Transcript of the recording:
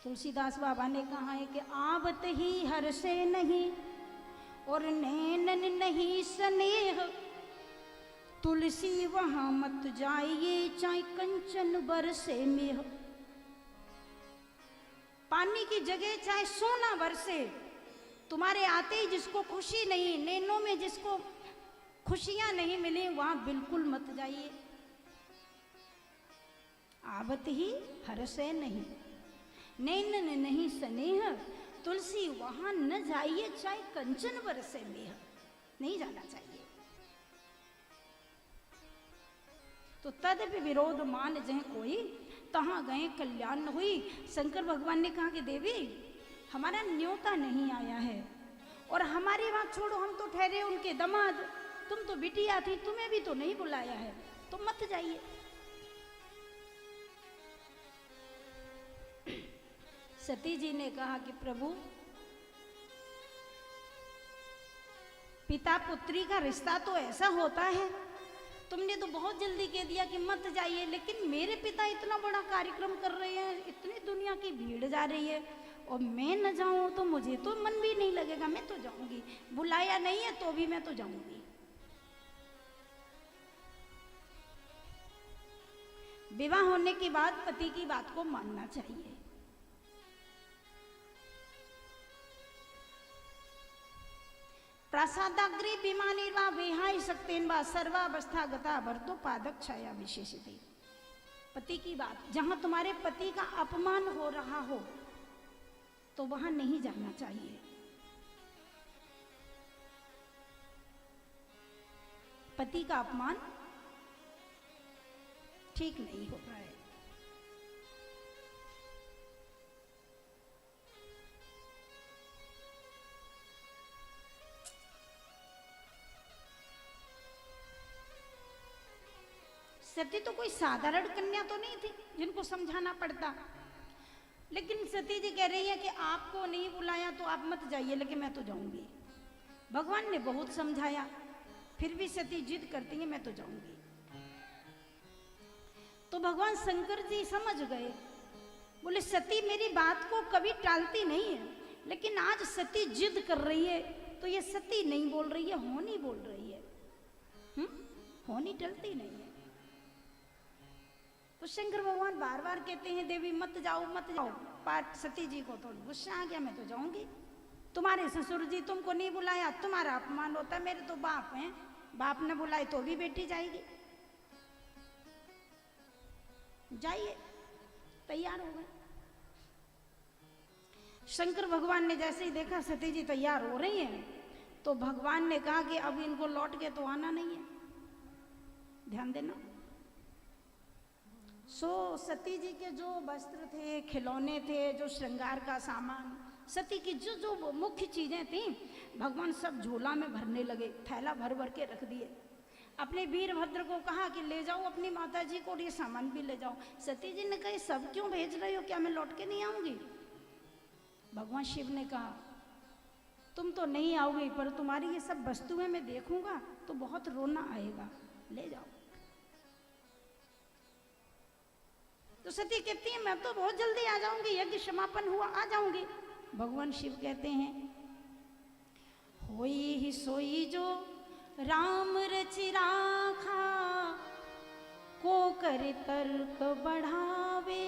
तुलसीदास बाबा ने कहा है कि आवत ही हर से नहीं और नैनन नहीं स्नेह, तुलसी वहां मत जाइए चाहे कंचन बरसे मेह। पानी की जगह चाहे सोना बरसे, तुम्हारे आते ही जिसको खुशी नहीं, नैनों में जिसको खुशियां नहीं मिली, वहां बिल्कुल मत जाइए। आवत ही हर्षे नहीं, नैनन नहीं स्नेह, तुलसी वहां न जाइए चाहे कंचन बरसे मेह। नहीं जाना चाहिए। तो तदपि विरोध मान जह कोई, तहां गए कल्याण न हुई। शंकर भगवान ने कहा कि देवी हमारा न्योता नहीं आया है, और हमारी बात छोड़ो, हम तो ठहरे उनके दामाद, तुम तो बिटिया थी, तुम्हें भी तो नहीं बुलाया है, तो मत जाइए। सती जी ने कहा कि प्रभु, पिता पुत्री का रिश्ता तो ऐसा होता है, तुमने तो बहुत जल्दी कह दिया कि मत जाइए, लेकिन मेरे पिता इतना बड़ा कार्यक्रम कर रहे हैं, इतनी दुनिया की भीड़ जा रही है, और मैं न जाऊं तो मुझे तो मन भी नहीं लगेगा, मैं तो जाऊंगी, बुलाया नहीं है तो भी मैं तो जाऊंगी। विवाह होने के बाद पति की बात को मानना चाहिए। प्रसादाग्रे विमानेर्वा विहाय शक्तेन्वा सर्वावस्था गता भर्तो पादक छाया विशेषिते। पति की बात, जहां तुम्हारे पति का अपमान हो रहा हो तो वहां नहीं जाना चाहिए। पति का अपमान ठीक नहीं होता है। सती तो कोई साधारण कन्या तो नहीं थी जिनको समझाना पड़ता, लेकिन सती जी कह रही है कि आपको नहीं बुलाया तो आप मत जाइए, लेकिन मैं तो जाऊंगी। भगवान ने बहुत समझाया, फिर भी सती जिद करती है मैं तो जाऊंगी। तो भगवान शंकर जी समझ गए, बोले सती मेरी बात को कभी टालती नहीं है, लेकिन आज सती जिद कर रही है तो ये सती नहीं बोल रही है, होनी बोल रही है। होनी टलती नहीं है। तो शंकर भगवान बार बार कहते हैं देवी मत जाओ मत जाओ। पार्थ सती जी को तो गुस्सा आ गया, मैं तो जाऊंगी, तुम्हारे ससुर जी तुमको नहीं बुलाया, तुम्हारा अपमान होता है, मेरे तो बाप हैं, बाप ने बुलाए तो भी बेटी जाएगी। जाइए, तैयार हो गए। शंकर भगवान ने जैसे ही देखा सती जी तैयार हो रही हैं, तो भगवान ने कहा कि अब इनको लौट के तो आना नहीं है, ध्यान देना। सो सती जी के जो वस्त्र थे, खिलौने थे, जो श्रृंगार का सामान, सती की जो जो मुख्य चीजें थी, भगवान सब झोला में भरने लगे, थैला भर भर के रख दिए। अपने वीरभद्र को कहा कि ले जाओ अपनी माता जी को, ये सामान भी ले जाओ। सती जी ने कहा सब क्यों भेज रही हो, क्या मैं लौट के नहीं आऊंगी? भगवान शिव ने कहा तुम तो नहीं आओगी, पर तुम्हारी ये सब वस्तुएं मैं देखूंगा तो बहुत रोना आएगा, ले जाओ। तो सती कहती है मैं तो बहुत जल्दी आ जाऊंगी, यज्ञ समापन हुआ आ जाऊंगी। भगवान शिव कहते हैं होई ही सोई जो राम रचि राखा, को करे तर्क बढ़ावे,